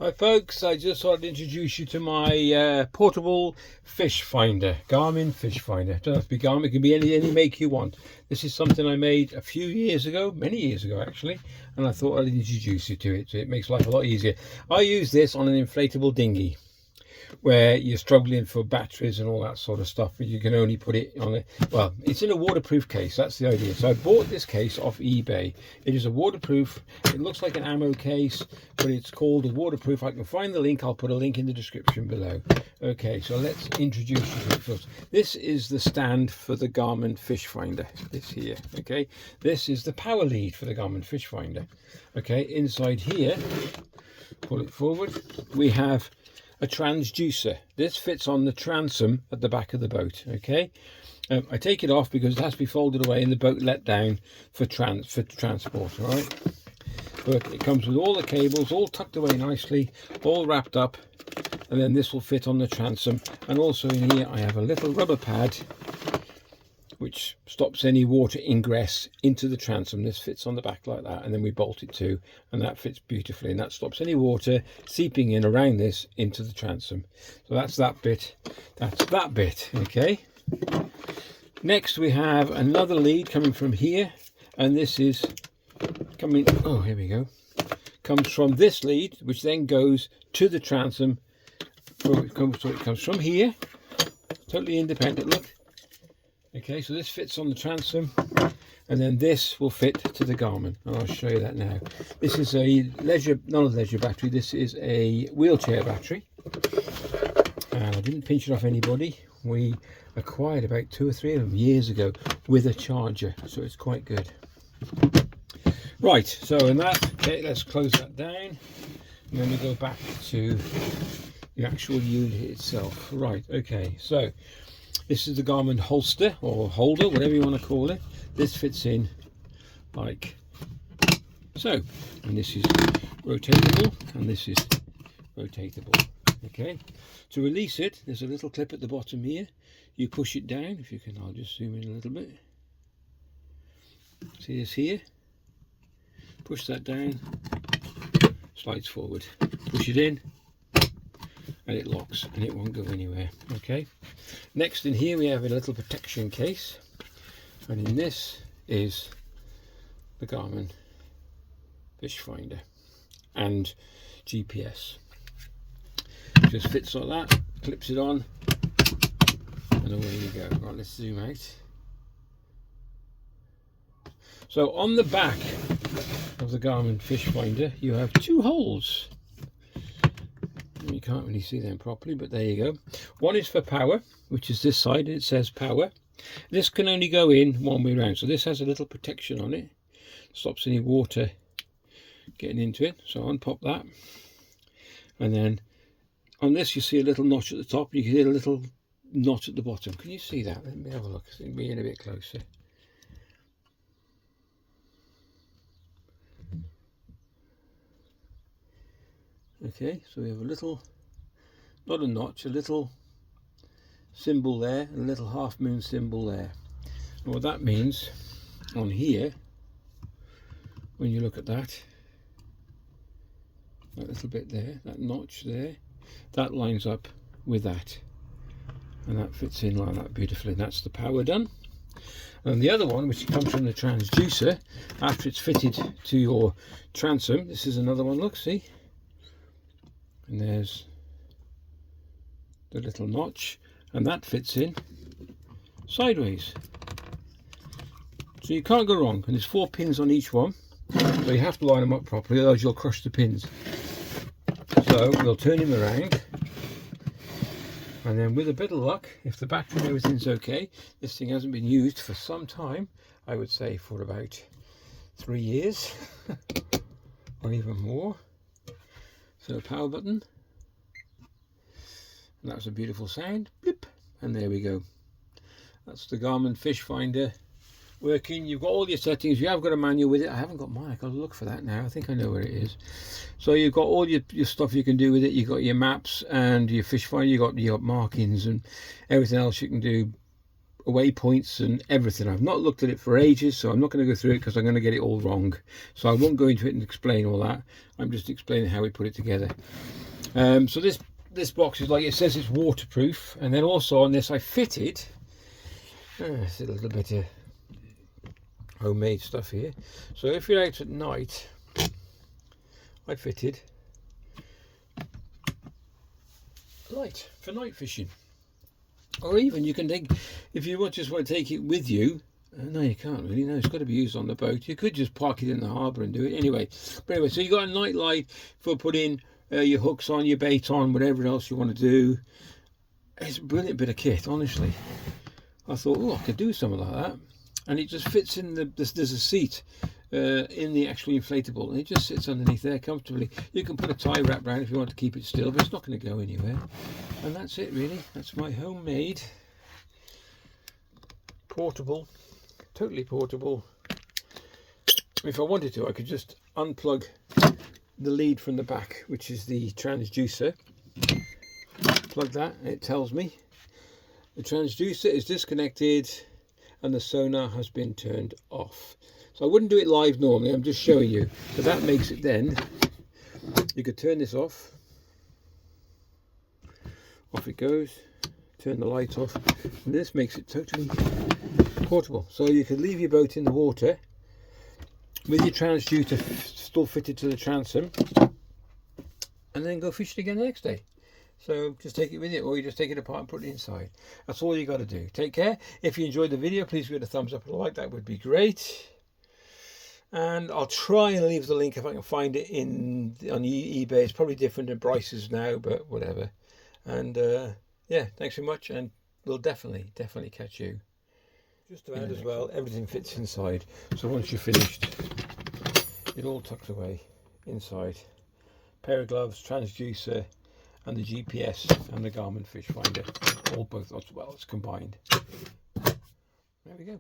Hi folks, I just thought I'd introduce you to my portable fish finder, Garmin fish finder. It doesn't have to be Garmin, it can be any make you want. This is something I made a few years ago, many years ago actually, and I thought I'd introduce you to it, so it makes life a lot easier. I use this on an inflatable dinghy where you're struggling for batteries and all that sort of stuff, but you can only put it on well, it's in a waterproof case. That's the idea. So I bought this case off eBay. It is a waterproof, it looks like an ammo case, but it's called a waterproof. I can find the link, I'll put a link in the description below. Okay, so let's introduce you to it first. This is the stand for the Garmin fish finder, this here. Okay, this is the power lead for the Garmin fish finder. Okay, inside here, pull it forward, we have a transducer. This fits on the transom at the back of the boat. Okay, I take it off because it has to be folded away and the boat let down for transport. All right, but it comes with all the cables all tucked away nicely, all wrapped up, and then this will fit on the transom. And also in here I have a little rubber pad which stops any water ingress into the transom. This fits on the back like that, and then we bolt it too, and that fits beautifully, and that stops any water seeping in around this into the transom. So that's that bit, that's that bit. Okay, next we have another lead coming from here, and this is coming, oh here we go, comes from this lead, which then goes to the transom. So it comes from here, totally independent, look. Okay, so this fits on the transom, and then this will fit to the Garmin, and I'll show you that now. This is a not a leisure battery, this is a wheelchair battery, and I didn't pinch it off anybody. We acquired about 2 or 3 of them years ago with a charger, so it's quite good. Right, so in that, okay, let's close that down, and then we go back to the actual unit itself. Right, okay, so this is the Garmin holster or holder, whatever you want to call it. This fits in like so, and this is rotatable, and this is rotatable. Okay, to release it, there's a little clip at the bottom here. You push it down, if you can, I'll just zoom in a little bit. See this here? Push that down, slides forward. Push it in, and it locks, and it won't go anywhere. Okay, next in here we have a little protection case, and in this is the Garmin fish finder and GPS. It just fits like that, clips it on, and away you go. Right, let's zoom out. So on the back of the Garmin fish finder you have 2 holes. You can't really see them properly, but there you go. One is for power, which is this side, and it says power. This can only go in one way round, so this has a little protection on it, stops any water getting into it. So unpop that, and then on this you see a little notch at the top, and you can see a little notch at the bottom. Can you see that? Let me have a look, let me in a bit closer. Okay, so we have a little, not a notch, a little symbol there, and a little half moon symbol there. And what that means on here, when you look at that little bit there, that notch there, that lines up with that, and that fits in like that beautifully. That's the power done. And the other one, which comes from the transducer, after it's fitted to your transom, this is another one, look, see? And there's the little notch, and that fits in sideways, so you can't go wrong. And there's 4 pins on each one, so you have to line them up properly, otherwise you'll crush the pins. So we'll turn him around, and then with a bit of luck, if the battery and everything's okay, this thing hasn't been used for some time, I would say for about 3 years or even more. So power button, and that's a beautiful sound, blip, and there we go. That's the Garmin fish finder working. You've got all your settings, you have got a manual with it. I haven't got mine, I've got to look for that now, I think I know where it is. So you've got all your stuff you can do with it. You've got your maps and your fish finder, you've got markings and everything else you can do waypoints and everything. I've not looked at it for ages, so I'm not going to go through it because I'm going to get it all wrong. So I won't go into it and explain all that. I'm just explaining how we put it together. So this box is, like it says, it's waterproof, and then also on this I fitted it's a little bit of homemade stuff here. So if you're out at night, I fitted a light for night fishing. Or even you can take, if you just want to take it with you. No, you can't really. No, it's got to be used on the boat. You could just park it in the harbour and do it anyway. But anyway, so you got a night light for putting your hooks on, your bait on, whatever else you want to do. It's a brilliant bit of kit, honestly. I thought, oh, I could do something like that, and it just fits in there's a seat in the actual inflatable, and it just sits underneath there comfortably. You can put a tie wrap around if you want to keep it still, but it's not going to go anywhere. And that's it, really. That's my homemade portable, totally portable. If I wanted to, I could just unplug the lead from the back, which is the transducer. Plug that, and it tells me the transducer is disconnected and the sonar has been turned off. So I wouldn't do it live normally, I'm just showing you. So that makes it then, you could turn this off. Off it goes. Turn the light off. And this makes it totally portable. So you could leave your boat in the water with your transducer still fitted to the transom, and then go fishing again the next day. So just take it with you, or you just take it apart and put it inside. That's all you got to do. Take care. If you enjoyed the video, please give it a thumbs up and a like. That would be great. And I'll try and leave the link if I can find it on eBay. It's probably different in prices now, but whatever. And yeah, thanks so much, and we'll definitely catch you. Just about as well, everything fits inside. So once you're finished, it all tucks away inside. Pair of gloves, transducer, and the GPS and the Garmin fish finder, all both as well as combined. There we go.